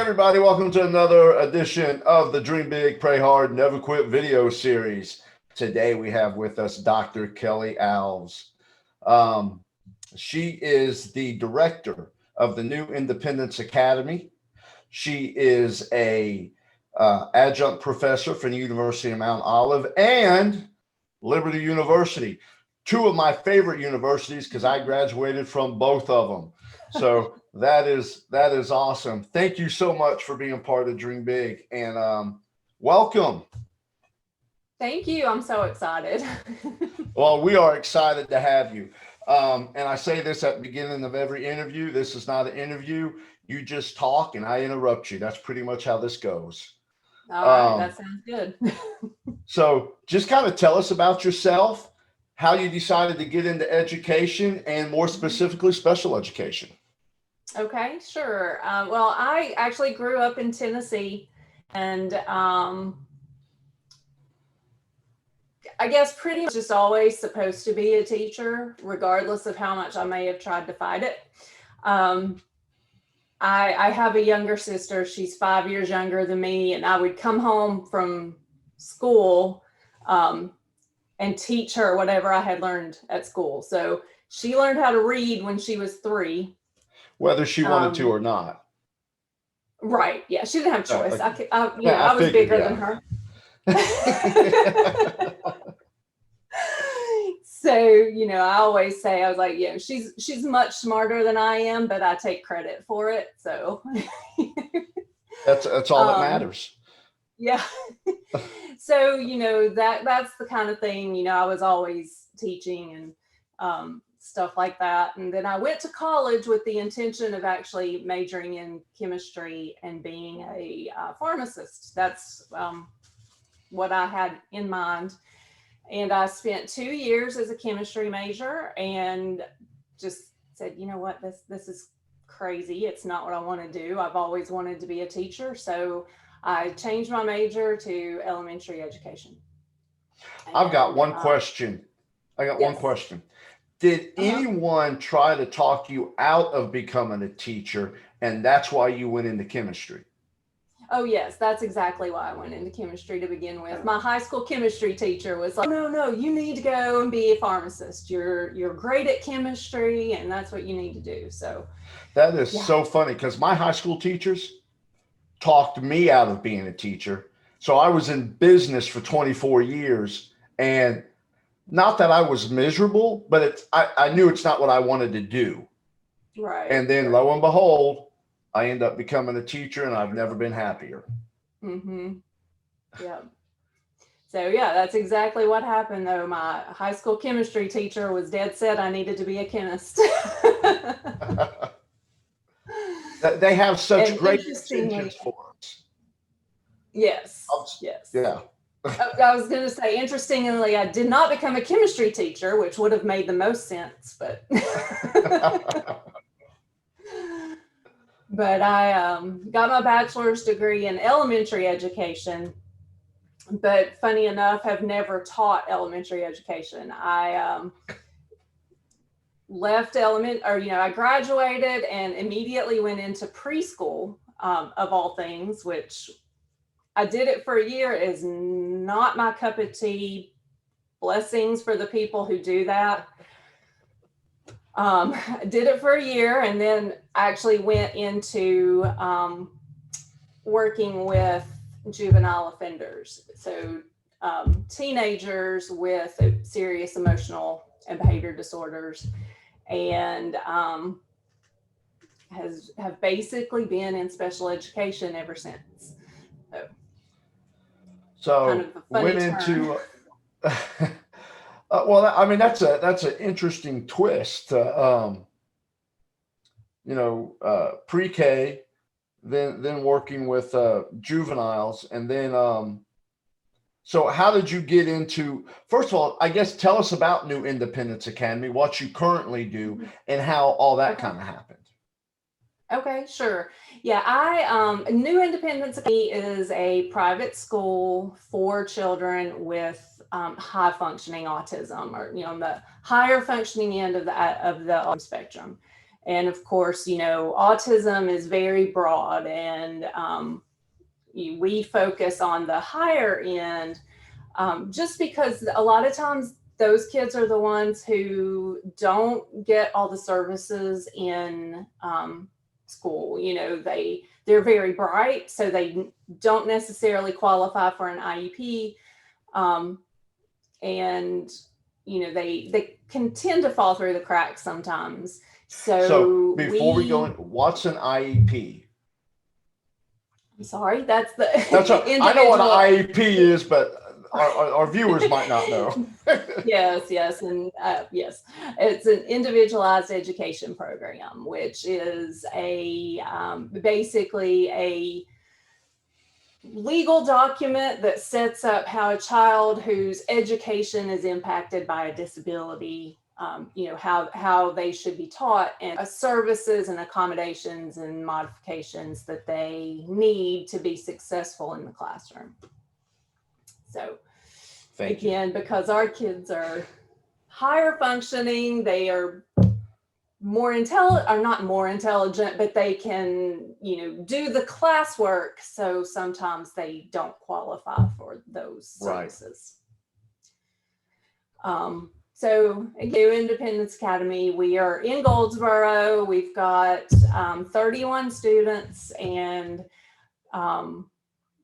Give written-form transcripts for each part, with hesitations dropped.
everybody. Welcome to another edition of the Dream Big, Pray Hard, Never Quit video series. Today we have with us Dr. Kelly Alves. Um, she is the director of the New Independence Academy. She is a adjunct professor for the University of Mount Olive and Liberty University. Two of my favorite universities because I graduated from both of them. So that is awesome. Thank you so much for being part of Dream Big and welcome. Thank you. I'm so excited. Well, we are excited to have you. And I say this at the beginning of every interview. This is not an interview. You just talk and I interrupt you. That's pretty much how this goes. All right, that sounds good. So just kind of tell us about yourself, how you decided to get into education and more specifically special education. Okay, sure. Well, I actually grew up in Tennessee and I guess pretty much just always supposed to be a teacher, regardless of how much I may have tried to fight it. I have a younger sister. She's 5 years younger than me, and I would come home from school and teach her whatever I had learned at school. So she learned how to read when she was 3. Whether she wanted to or not. Right. Yeah. She didn't have a choice. I I was figured, bigger yeah. than her. So, I always say, I was like, she's much smarter than I am, but I take credit for it. So that's all that matters. Yeah. So, that's the kind of thing, I was always teaching and stuff like that. And then I went to college with the intention of actually majoring in chemistry and being a pharmacist. That's what I had in mind. And I spent 2 years as a chemistry major and just said, you know what, this is crazy. It's not what I want to do. I've always wanted to be a teacher. So I changed my major to elementary education. I've got one question. One question. Did anyone try to talk you out of becoming a teacher, and that's why you went into chemistry? Oh, yes, that's exactly why I went into chemistry to begin with. My high school chemistry teacher was like, no, you need to go and be a pharmacist. You're great at chemistry, and that's what you need to do. So that is so funny because my high school teachers talked me out of being a teacher. So I was in business for 24 years, and not that I was miserable, but I knew it's not what I wanted to do. Right. And then lo and behold, I end up becoming a teacher and I've never been happier. Mm-hmm. Yeah. So that's exactly what happened though. My high school chemistry teacher was dead set I needed to be a chemist. They have such great intentions for us. Yes. Yes. Yeah. I was going to say, interestingly, I did not become a chemistry teacher, which would have made the most sense, but but I got my bachelor's degree in elementary education, but funny enough, have never taught elementary education. I left I graduated and immediately went into preschool, of all things, which I did it for a year, is not my cup of tea. Blessings for the people who do that. I did it for a year and then actually went into working with juvenile offenders. So teenagers with serious emotional and behavior disorders, and have basically been in special education ever since. So kind of a funny went turn. into well, I mean that's an interesting twist. Pre-K, then working with juveniles, and then so how did you get into? First of all, I guess tell us about New Independence Academy, what you currently do, and how all that kind of happened. Okay, sure. Yeah, New Independence Academy is a private school for children with high functioning autism, or the higher functioning end of the autism spectrum. And of course, autism is very broad, and we focus on the higher end, just because a lot of times those kids are the ones who don't get all the services in school. They're very bright, so they don't necessarily qualify for an IEP, and they can tend to fall through the cracks sometimes. So before we go in, what's an IEP? I'm sorry, that's the That's what individual. I know what an IEP is, but our viewers might not know. Yes, and yes, it's an individualized education program, which is basically a legal document that sets up how a child whose education is impacted by a disability, how they should be taught, and services and accommodations and modifications that they need to be successful in the classroom. So again, because our kids are higher functioning, they are more intelligent, or not more intelligent, but they can, do the classwork. So sometimes they don't qualify for those services. Right. So again, Independence Academy, we are in Goldsboro. We've got 31 students, and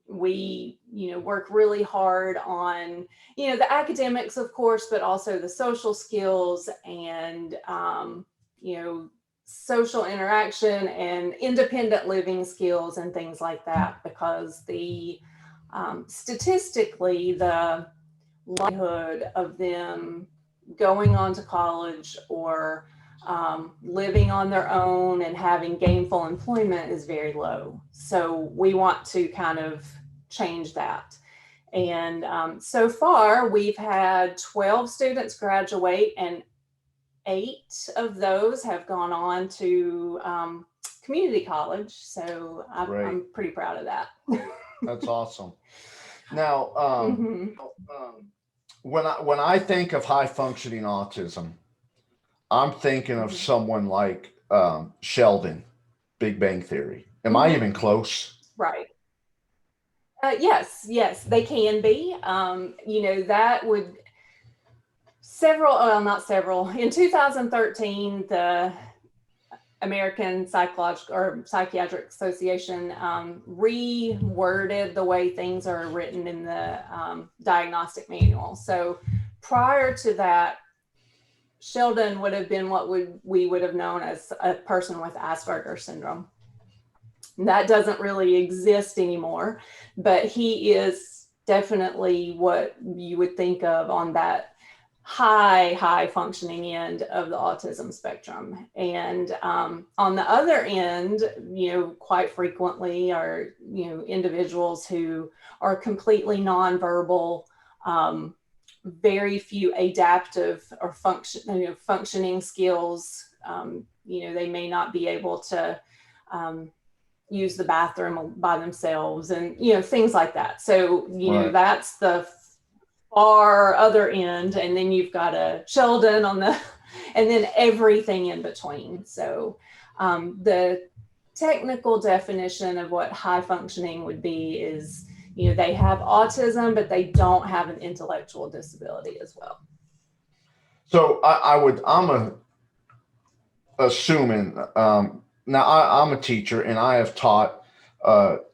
we work really hard on the academics, of course, but also the social skills and social interaction and independent living skills and things like that, because the statistically the likelihood of them going on to college or living on their own and having gainful employment is very low. So we want to kind of change that. And so far, we've had 12 students graduate, and 8 of those have gone on to community college. So I'm pretty proud of that. That's awesome. Now, when I think of high functioning autism, I'm thinking of someone like Sheldon, Big Bang Theory. Am I even close? Right. Yes, they can be. That would not several. In 2013, the American Psychiatric Association reworded the way things are written in the diagnostic manual. So prior to that, Sheldon would have been what we would have known as a person with Asperger's syndrome. That doesn't really exist anymore, but he is definitely what you would think of on that high functioning end of the autism spectrum. And on the other end, quite frequently are, individuals who are completely nonverbal, very few adaptive or functioning skills. They may not be able to use the bathroom by themselves, and things like that. So that's the far other end, and then you've got a Sheldon on the, and then everything in between. So the technical definition of what high functioning would be is, they have autism, but they don't have an intellectual disability as well. So I'm assuming, now I'm a teacher and I have taught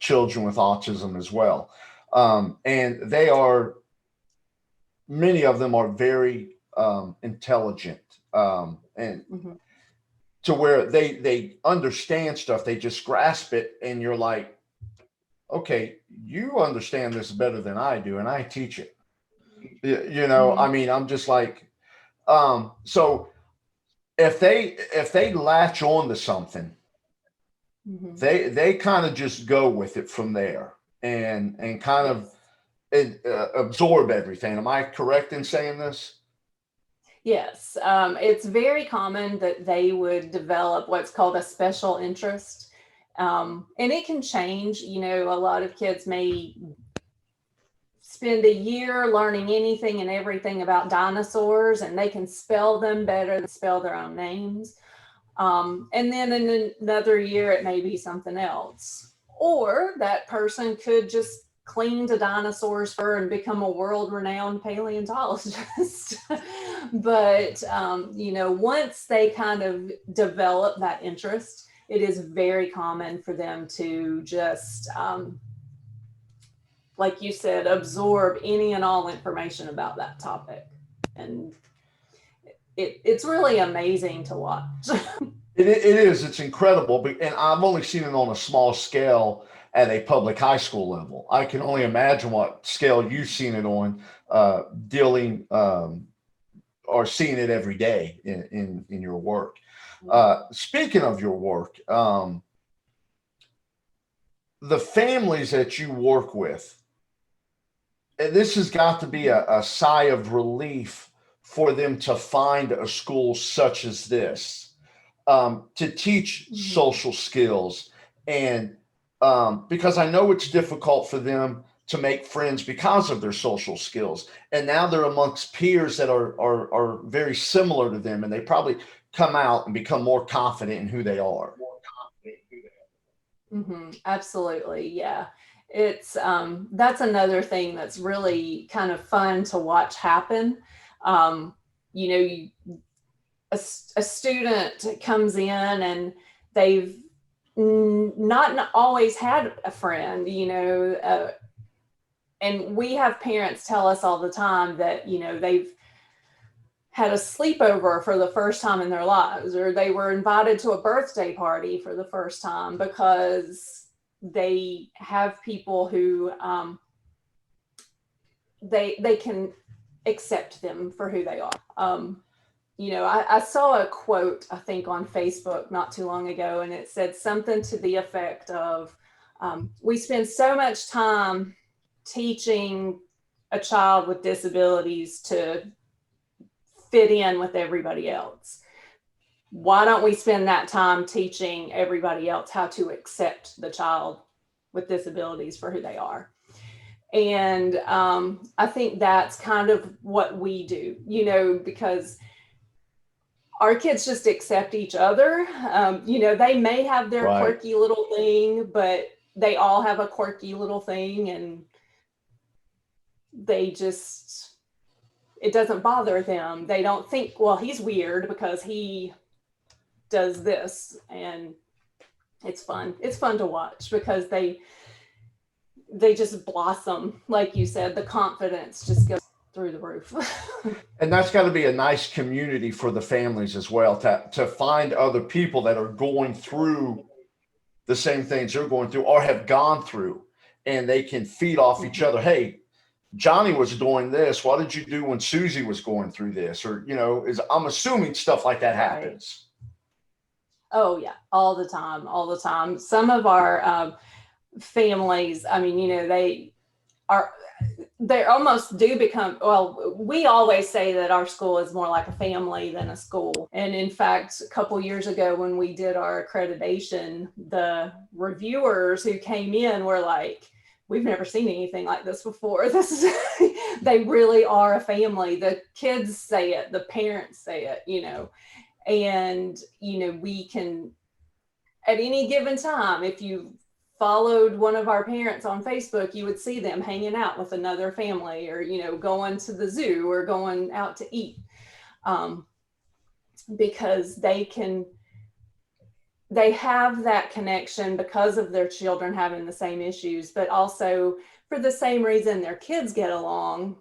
children with autism as well. And many of them are very intelligent, and to where they understand stuff, they just grasp it, and you're like, okay, you understand this better than I do, and I teach it. I mean, I'm just like, so if they latch on to something, they kind of just go with it from there, and kind of absorb everything. Am I correct in saying this? Yes, it's very common that they would develop what's called a special interest. And it can change. A lot of kids may spend a year learning anything and everything about dinosaurs, and they can spell them better than spell their own names. And then in another year, it may be something else. Or that person could just cling to dinosaurs fur and become a world-renowned paleontologist. But, once they kind of develop that interest, it is very common for them to just, like you said, absorb any and all information about that topic. And it's really amazing to watch. It is. It's incredible. And I've only seen it on a small scale at a public high school level. I can only imagine what scale you've seen it on, dealing or seeing it every day in your work. Speaking of your work, the families that you work with, and this has got to be a sigh of relief for them to find a school such as this, to teach social skills. And because I know it's difficult for them to make friends because of their social skills. And now they're amongst peers that are very similar to them, and they probably come out and become more confident in who they are. Absolutely. Yeah. It's that's another thing that's really kind of fun to watch happen. Um, you know, you, a student comes in and they've not always had a friend, and we have parents tell us all the time that, they've had a sleepover for the first time in their lives, or they were invited to a birthday party for the first time because they have people who they can accept them for who they are. I saw a quote, I think, on Facebook not too long ago, and it said something to the effect of, we spend so much time teaching a child with disabilities to fit in with everybody else. Why don't we spend that time teaching everybody else how to accept the child with disabilities for who they are? And I think that's kind of what we do, because our kids just accept each other. They may have their Right. quirky little thing, but they all have a quirky little thing, and it doesn't bother them. They don't think, well, he's weird because he does this. And it's fun. It's fun to watch because they just blossom. Like you said, the confidence just goes through the roof. And that's got to be a nice community for the families as well, to find other people that are going through the same things they're going through or have gone through, and they can feed off each other. Hey, Johnny was doing this. What did you do when Susie was going through this? Or, I'm assuming stuff like that happens. Oh yeah, all the time. Some of our families, I mean, they almost do become, well, we always say that our school is more like a family than a school. And in fact, a couple years ago when we did our accreditation, the reviewers who came in were like, we've never seen anything like this before. They really are a family. The kids say it, the parents say it, and, we can, at any given time, if you followed one of our parents on Facebook, you would see them hanging out with another family, or, going to the zoo or going out to eat, because they have that connection because of their children having the same issues, but also for the same reason their kids get along.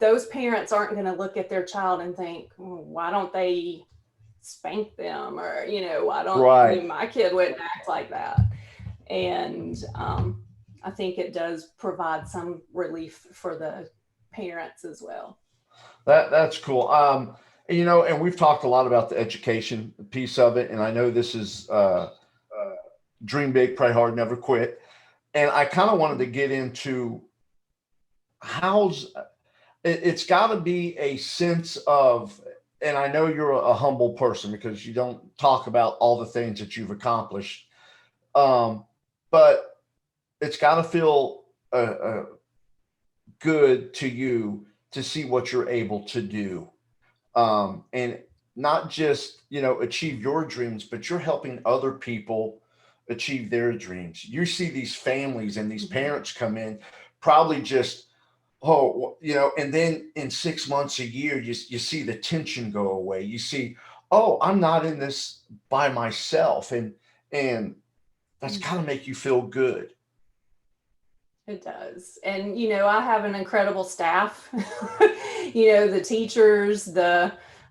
Those parents aren't going to look at their child and think, why don't they spank them? Or, why don't my kid wouldn't act like that? And I think it does provide some relief for the parents as well. That's cool. And we've talked a lot about the education piece of it, and I know this is dream big, pray hard, never quit. And I kind of wanted to get into it's got to be a sense of, and I know you're a humble person because you don't talk about all the things that you've accomplished, but it's got to feel good to you to see what you're able to do. And not just, achieve your dreams, but you're helping other people achieve their dreams. You see these families and these Mhm. parents come in, probably just, oh, and then in 6 months, a year, you see the tension go away. You see, oh, I'm not in this by myself. And that's kind of Mhm. make you feel good. It does. And, I have an incredible staff. The teachers,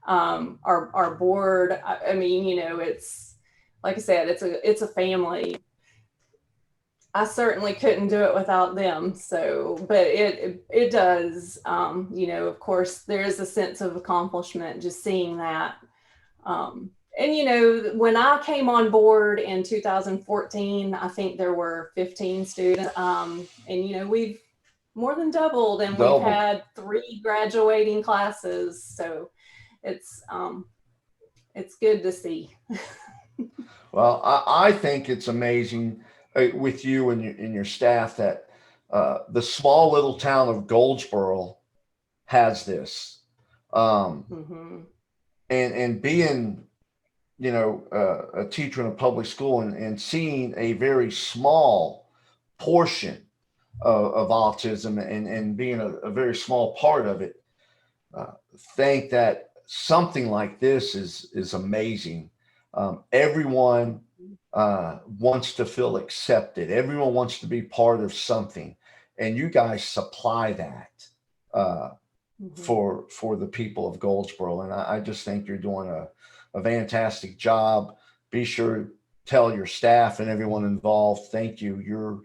our board. I mean, it's like I said, it's a family. I certainly couldn't do it without them. So, but it does. Of course, there is a sense of accomplishment just seeing that. And when I came on board in 2014, I think there were 15 students. And we've more than doubled, and we've Doubled. had 3 graduating classes. So it's good to see. Well, I think it's amazing with you and your staff that the small little town of Goldsboro has this. Um, Hmm. and being, a teacher in a public school and seeing a very small portion of autism and being a very small part of it, uh, think that something like this is amazing. Everyone wants to feel accepted. Everyone wants to be part of something, and you guys supply that uh, Hmm. for the people of Goldsboro. And I just think you're doing a fantastic job. Be sure to tell your staff and everyone involved, thank you. You're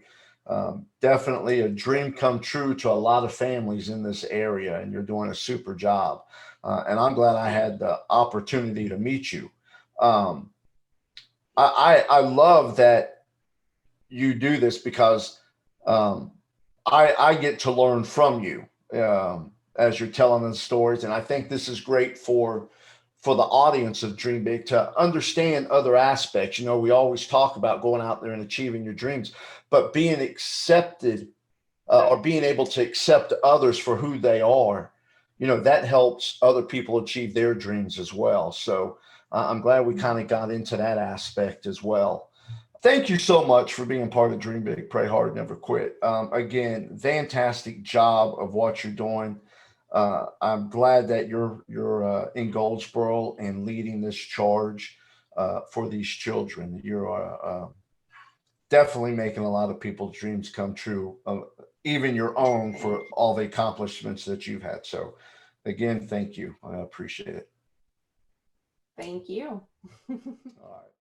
definitely a dream come true to a lot of families in this area, and you're doing a super job. And I'm glad I Thank had the opportunity to meet you. Um, I love that you do this because um, I get to learn from you as you're telling the stories, and I think this is great for the audience of Dream Big to understand other aspects. We always talk about going out there and achieving your dreams, but being accepted or being able to accept others for who they are, that helps other people achieve their dreams as well. So I'm glad we kind of you. got into that aspect as well. Thank you so much for being part of Dream Big, Pray Hard, Never Quit. Again, fantastic job of what you're doing. I'm glad that you're in Goldsboro and leading this charge for these children. You're definitely making a lot of people's dreams come true, even your own, Thank for all the accomplishments that you've had. So, again, thank you. I appreciate it. Thank you. All right.